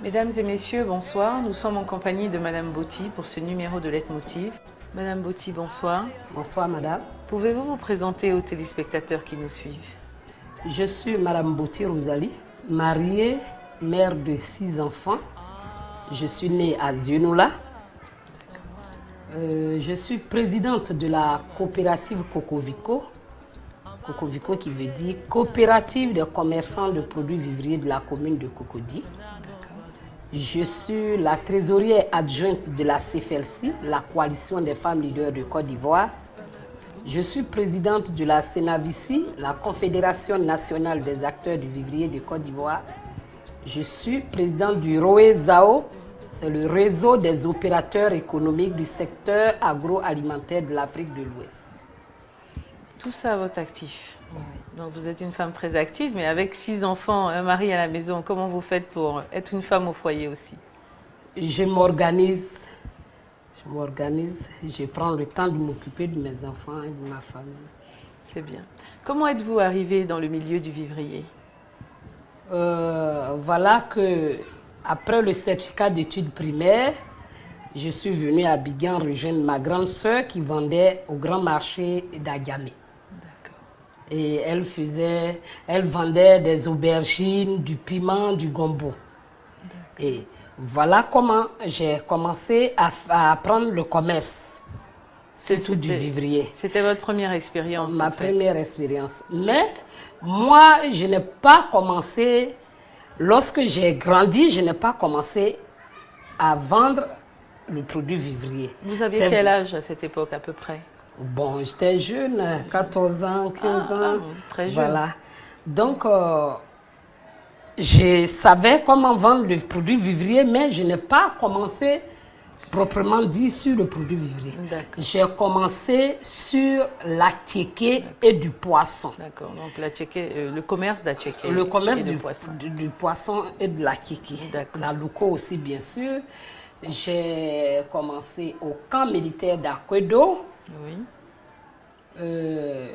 Mesdames et messieurs, bonsoir. Nous sommes en compagnie de Madame Boti pour ce numéro de Leitmotiv. Madame Boti, bonsoir. Bonsoir madame. Pouvez-vous vous présenter aux téléspectateurs qui nous suivent? Je suis Madame Boti Rosalie, mariée, mère de 6 enfants. Je suis née à Zionoula. Je suis présidente de la coopérative Cocovico. Cocovico qui veut dire coopérative des commerçants de produits vivriers de la commune de Cocody. Je suis la trésorière adjointe de la CFLC, la coalition des femmes leaders de Côte d'Ivoire. Je suis présidente de la Senavici, la Confédération nationale des acteurs du vivrier de Côte d'Ivoire. Je suis présidente du ROE-ZAO, c'est le réseau des opérateurs économiques du secteur agroalimentaire de l'Afrique de l'Ouest. Tout ça à votre actif. Donc vous êtes une femme très active, mais avec 6 enfants, un mari à la maison, comment vous faites pour être une femme au foyer aussi? Je m'organise, je prends le temps de m'occuper de mes enfants et de ma famille. C'est bien. Comment êtes-vous arrivée dans le milieu du vivrier? Voilà que après le certificat d'études primaires, je suis venue à Abidjan rejoindre ma grande sœur qui vendait au grand marché d'Agamé. Et elle vendait des aubergines, du piment, du gombo. Et voilà comment j'ai commencé à apprendre le commerce, surtout du vivrier. C'était votre première expérience? Ma première expérience. Mais moi, je n'ai pas commencé, lorsque j'ai grandi, je n'ai pas commencé à vendre le produit vivrier. Vous aviez quel âge à cette époque à peu près? Bon, j'étais jeune, 14 ans, 15 ans. Très jeune. Voilà. Donc, je savais comment vendre le produit vivrier, mais je n'ai pas commencé proprement dit sur le produit vivrier. J'ai commencé sur la tchéké et du poisson. D'accord, donc la tchéké, le commerce de la tchéké. Le commerce du poisson et de la tchéké. La loco aussi, bien sûr. J'ai commencé au camp militaire d'Akwedo. Oui.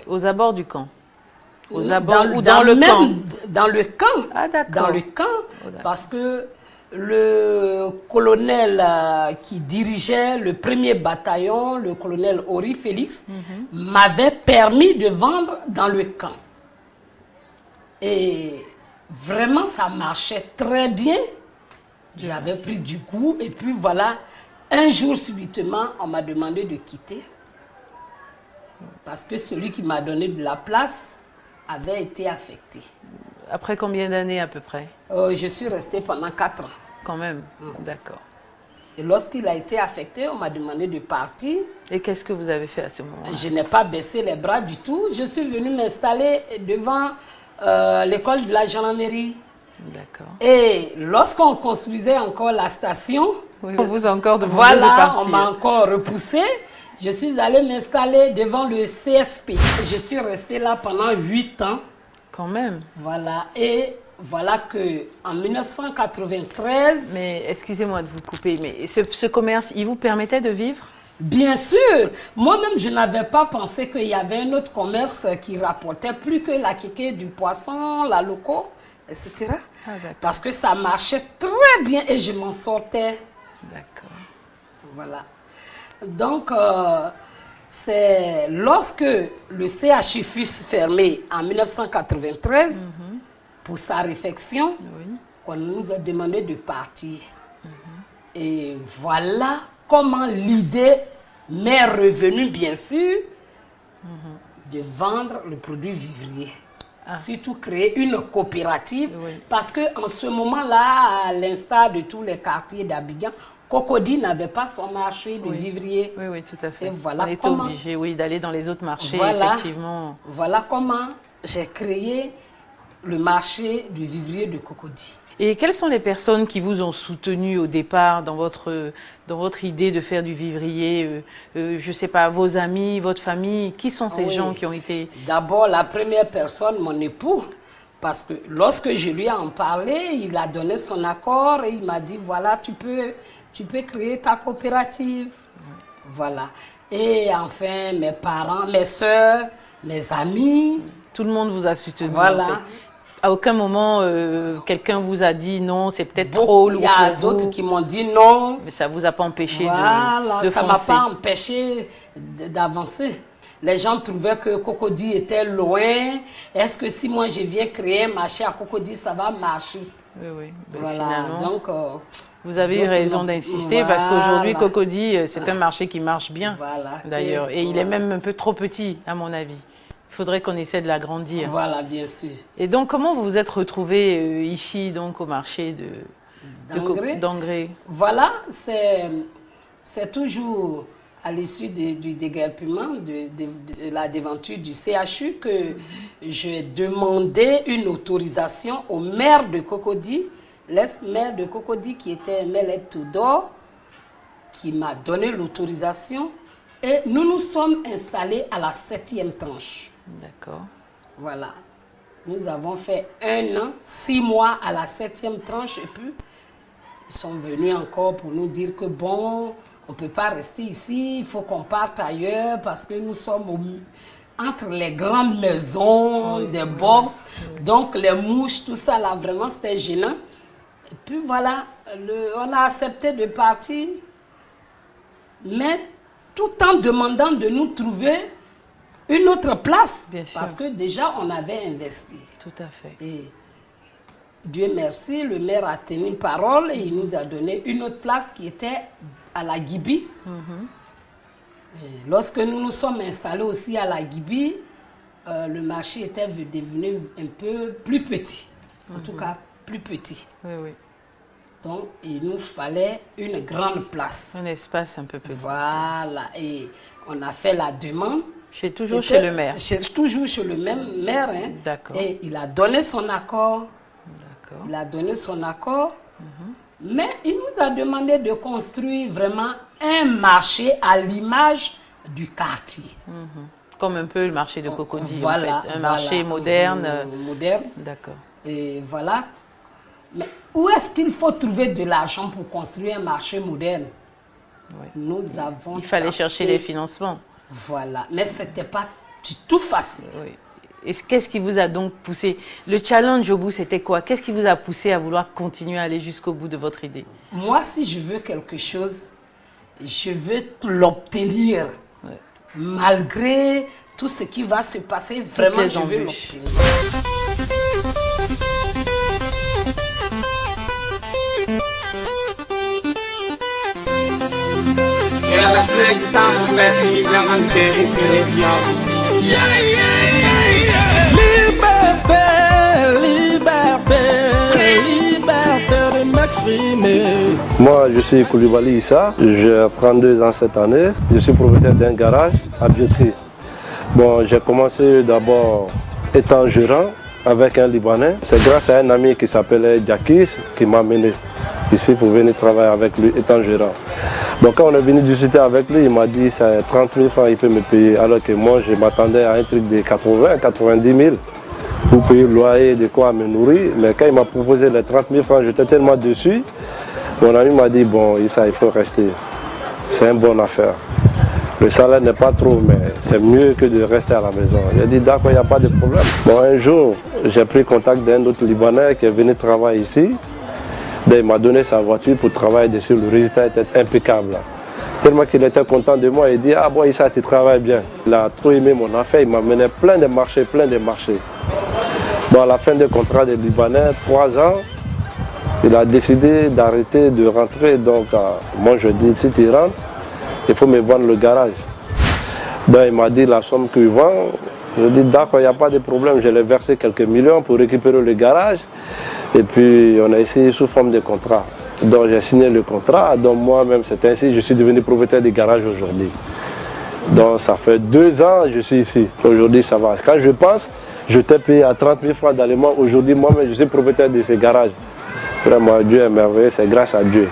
Aux abords du camp. Aux abords ou dans le camp? Dans le camp. Ah, d'accord. Dans le camp, parce que le colonel qui dirigeait le premier bataillon, le colonel Ori Félix, m'avait permis de vendre dans le camp. Et vraiment, ça marchait très bien. J'avais pris du goût et puis voilà, un jour subitement, on m'a demandé de quitter. Parce que celui qui m'a donné de la place avait été affecté. Après combien d'années à peu près? Je suis restée pendant 4 ans. Quand même, d'accord. Et lorsqu'il a été affecté, on m'a demandé de partir. Et qu'est-ce que vous avez fait à ce moment-là? Je n'ai pas baissé les bras du tout. Je suis venue m'installer devant l'école de la gendarmerie. D'accord. Et lorsqu'on construisait encore la station, on vous a encore demandé voilà, de partir. On m'a encore repoussé. Je suis allée m'installer devant le CSP. Je suis restée là pendant 8 ans. Quand même. Voilà. Et voilà qu'en 1993... Mais excusez-moi de vous couper, mais ce commerce, il vous permettait de vivre? Bien sûr. Moi-même, je n'avais pas pensé qu'il y avait un autre commerce qui rapportait plus que la kéké, du poisson, la loco, etc. Ah, parce que ça marchait très bien et je m'en sortais. D'accord. Voilà. Donc, c'est lorsque le CHU fut fermé en 1993 pour sa réfection qu'on nous a demandé de partir. Et voilà comment l'idée m'est revenue, bien sûr, de vendre le produit vivrier. Surtout créer une coopérative, parce qu'en ce moment-là, à l'instar de tous les quartiers d'Abidjan, Cocody n'avait pas son marché de vivrier. Oui, oui, tout à fait. Et voilà on était obligé d'aller dans les autres marchés, effectivement. Voilà comment j'ai créé le marché du vivrier de Cocody. Et quelles sont les personnes qui vous ont soutenu au départ dans votre idée de faire du vivrier? Je ne sais pas, vos amis, votre famille, qui sont ces gens qui ont été... D'abord, la première personne, mon époux, parce que lorsque je lui ai en parlé, il a donné son accord et il m'a dit, voilà, tu peux créer ta coopérative. Voilà. Et enfin, mes parents, mes soeurs, mes amis. Tout le monde vous a soutenu. Voilà. En fait. À aucun moment, quelqu'un vous a dit non, c'est peut-être trop lourd pour vous. Il y a d'autres qui m'ont dit non. Mais ça ne vous a pas empêché de ça ne foncer. m'a pas empêché d'avancer. Les gens trouvaient que Cocody était loin. Est-ce que si moi je viens créer un marché à Cocody, ça va marcher? Oui, oui. Ben, voilà. Finalement, donc, vous avez eu raison d'insister parce qu'aujourd'hui, Cocody, c'est un marché qui marche bien, d'ailleurs. Et il est même un peu trop petit, à mon avis. Il faudrait qu'on essaie de l'agrandir. Voilà, bien sûr. Et donc, comment vous vous êtes retrouvé ici, donc, au marché d'Angré? Voilà, c'est toujours à l'issue du déguerpissement, de la déventure du CHU, que j'ai demandé une autorisation au maire de Cocody, l'ex-maire de Cocody qui était Melek Tudor, qui m'a donné l'autorisation. Et nous nous sommes installés à la 7e tranche. D'accord. Voilà. Nous avons fait 1 an, 6 mois à la 7e tranche et puis ils sont venus encore pour nous dire que bon, on ne peut pas rester ici, il faut qu'on parte ailleurs parce que nous sommes entre les grandes maisons, des box, donc les mouches, tout ça là, vraiment c'était gênant. Et puis voilà, on a accepté de partir, mais tout en demandant de nous trouver une autre place, parce que déjà on avait investi. Tout à fait. Et Dieu merci, le maire a tenu parole et il nous a donné une autre place qui était à la Gibi. Et lorsque nous nous sommes installés aussi à la Gibi, le marché était devenu un peu plus petit, en tout cas plus petit. Oui, oui. Donc il nous fallait une grande place. Un espace un peu plus grand. Voilà, et on a fait la demande. Toujours chez le maire. Toujours chez le même maire. Hein. D'accord. Et il a donné son accord. D'accord. Il a donné son accord. Mais il nous a demandé de construire vraiment un marché à l'image du quartier. Comme un peu le marché de Cocody, voilà, en fait. Un marché moderne. Moderne. D'accord. Et voilà. Mais où est-ce qu'il faut trouver de l'argent pour construire un marché moderne? Nous avons... Il fallait chercher les financements. Voilà, mais ce n'était pas du tout facile. Oui. Et qu'est-ce qui vous a donc poussé? Le challenge au bout, c'était quoi? Qu'est-ce qui vous a poussé à vouloir continuer à aller jusqu'au bout de votre idée? Moi, si je veux quelque chose, je veux l'obtenir. Malgré tout ce qui va se passer, vraiment, je veux l'obtenir. Moi, je suis Koulibaly Issa, j'ai 32 ans cette année. Je suis propriétaire d'un garage à Biotry. Bon, j'ai commencé d'abord étant gérant avec un Libanais. C'est grâce à un ami qui s'appelait Diakis qui m'a mené ici pour venir travailler avec lui étant gérant. Donc quand on est venu discuter avec lui, il m'a dit c'est 30 000 francs il peut me payer. Alors que moi, je m'attendais à un truc de 80, 90 000 pour payer le loyer, de quoi me nourrir. Mais quand il m'a proposé les 30 000 francs, j'étais tellement dessus. Mon ami m'a dit, bon, Issa, il faut rester. C'est une bonne affaire. Le salaire n'est pas trop, mais c'est mieux que de rester à la maison. Il a dit, d'accord, il n'y a pas de problème. Bon, un jour, j'ai pris contact d'un autre Libanais qui est venu travailler ici. Il m'a donné sa voiture pour travailler dessus. Le résultat était impeccable. Tellement qu'il était content de moi, il dit, ah bon, Issa, tu travailles bien. Il a trop aimé mon affaire, il m'a mené plein de marchés, plein de marchés. Bon, à la fin du contrat des Libanais, 3 ans, il a décidé d'arrêter de rentrer. Donc, moi, je dis, si tu rentres, il faut me vendre le garage. Donc, il m'a dit la somme qu'il vend. Je dis, d'accord, il n'y a pas de problème. Je l'ai versé quelques millions pour récupérer le garage. Et puis, on a essayé sous forme de contrat. Donc, j'ai signé le contrat. Donc, moi-même, c'est ainsi que je suis devenu propriétaire du garage aujourd'hui. Donc, ça fait 2 ans que je suis ici. Aujourd'hui, ça va. Quand je pense, je t'ai payé à 30 000 francs dans les mois. Aujourd'hui, moi-même, je suis propriétaire de ce garage. Vraiment, Dieu est merveilleux, c'est grâce à Dieu.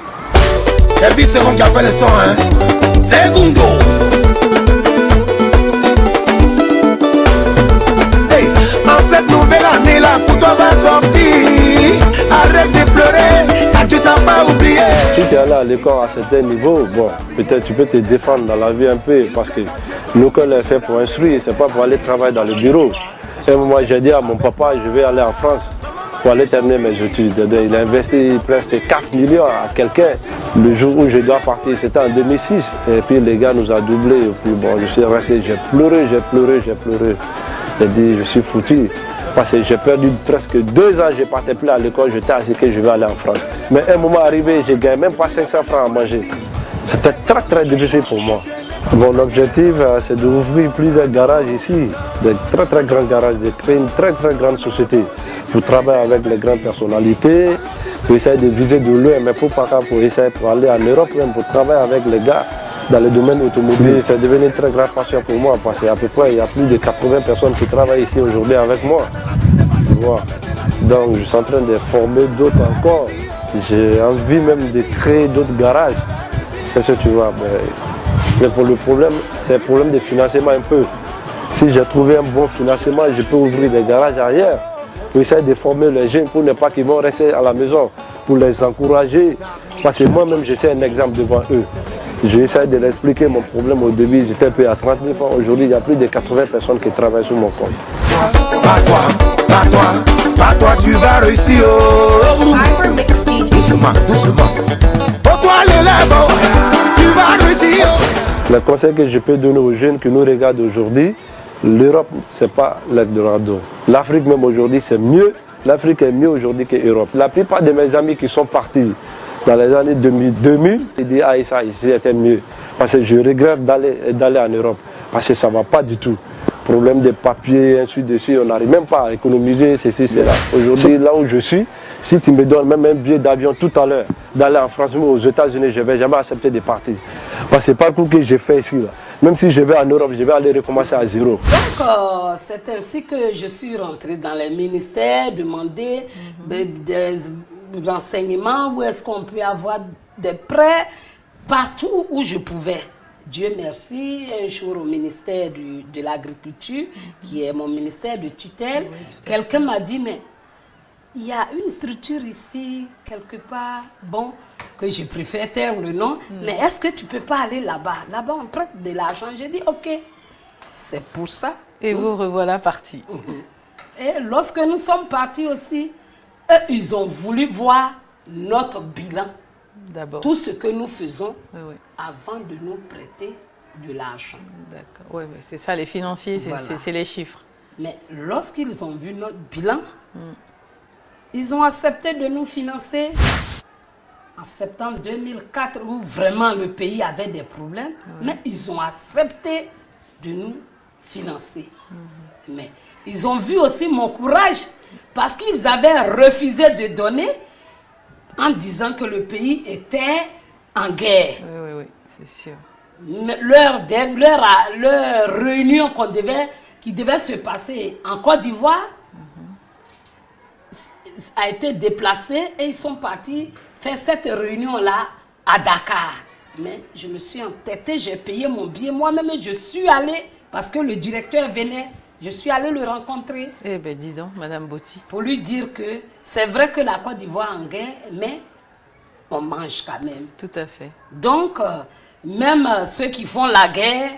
Service qui a fait le son, hein. C'est Gungo. Hey, en cette nouvelle année là, pour toi va sortir. Arrête de pleurer, car tu t'as pas oublié. Si tu es allé à l'école à certains niveaux, bon, peut-être tu peux te défendre dans la vie un peu, parce que l'école est faite pour instruire, c'est pas pour aller travailler dans le bureau. Et moi, j'ai dit à mon papa, je vais aller en France pour aller terminer mes études. Il a investi presque 4 millions à quelqu'un. Le jour où je dois partir, c'était en 2006. Et puis les gars nous a doublé. Et puis bon, je suis resté, j'ai pleuré. J'ai dit, je suis foutu. Parce que j'ai perdu presque 2 ans, je ne partais plus à l'école, j'étais assis que je vais aller en France. Mais à un moment arrivé, je ne gagnais même pas 500 francs à manger. C'était très difficile pour moi. Mon objectif, c'est d'ouvrir plusieurs garages ici, des très grands garages, de créer une très grande société pour travailler avec les grandes personnalités, pour essayer de viser de loin, mais pour essayer pour aller en Europe, même pour travailler avec les gars dans le domaine automobile. C'est devenu une très grande passion pour moi parce qu'à peu près il y a plus de 80 personnes qui travaillent ici aujourd'hui avec moi. Tu vois. Donc je suis en train de former d'autres encore. J'ai envie même de créer d'autres garages. Qu'est-ce que tu vois? Mais pour le problème, c'est un problème de financement un peu. Si j'ai trouvé un bon financement, je peux ouvrir des garages ailleurs pour essayer de former les jeunes pour ne pas qu'ils vont rester à la maison, pour les encourager. Parce que moi-même, je suis un exemple devant eux. J'essaie de l'expliquer mon problème au début, j'étais payé à 30 000 francs. Aujourd'hui, il y a plus de 80 personnes qui travaillent sur mon compte. Pas toi, tu vas réussir. Doucement. Pour toi, l'élève, tu vas réussir. Le conseil que je peux donner aux jeunes qui nous regardent aujourd'hui, l'Europe, ce n'est pas l'Eldorado. L'Afrique même aujourd'hui, c'est mieux. L'Afrique est mieux aujourd'hui que l'Europe. La plupart de mes amis qui sont partis dans les années 2000, ils disent ah, ça ici était mieux. Parce que je regrette d'aller en Europe. Parce que ça ne va pas du tout. Problème des papiers, ainsi de suite, on n'arrive même pas à économiser ceci, cela. Aujourd'hui, là où je suis, si tu me donnes même un billet d'avion tout à l'heure, d'aller en France ou aux États-Unis, je ne vais jamais accepter de partir. Parce que c'est pas le coup que j'ai fait ici. Là. Même si je vais en Europe, je vais aller recommencer à zéro. Donc, c'est ainsi que je suis rentrée dans les ministères, demander des renseignements, où est-ce qu'on peut avoir des prêts, partout où je pouvais. Dieu merci, un jour au ministère de l'Agriculture, qui est mon ministère de tutelle, quelqu'un m'a dit, mais il y a une structure ici, quelque part, bon, que je préfère taire le nom, mais est-ce que tu ne peux pas aller là-bas? Là-bas, on prête de l'argent. J'ai dit, ok, c'est pour ça. Et vous revoilà partis. Et lorsque nous sommes partis aussi, eux, ils ont voulu voir notre bilan. D'abord. Tout ce que nous faisons avant de nous prêter de l'argent. D'accord. Oui, c'est ça, les financiers, c'est les chiffres. Mais lorsqu'ils ont vu notre bilan, ils ont accepté de nous financer en septembre 2004, où vraiment le pays avait des problèmes, mais ils ont accepté de nous financer. Mais ils ont vu aussi mon courage, parce qu'ils avaient refusé de donner en disant que le pays était en guerre. Oui, c'est sûr. Leur réunion qui devait se passer en Côte d'Ivoire a été déplacée et ils sont partis faire cette réunion-là à Dakar. Mais je me suis entêtée, j'ai payé mon billet moi-même et je suis allée, parce que le directeur venait, je suis allée le rencontrer. Eh bien, dis donc, Madame Botti. Pour lui dire que c'est vrai que la Côte d'Ivoire est en guerre, mais on mange quand même. Tout à fait. Donc, même ceux qui font la guerre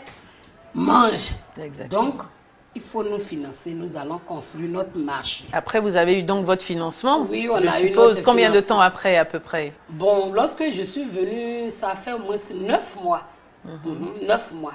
mangent. Exactement. Donc, il faut nous financer, nous allons construire notre marché. Après, vous avez eu donc votre financement? Oui, on je a eu suppose. notre Combien de financement. temps après, à peu près? Bon, lorsque je suis venue, ça fait au moins 9 mois. 9 mois.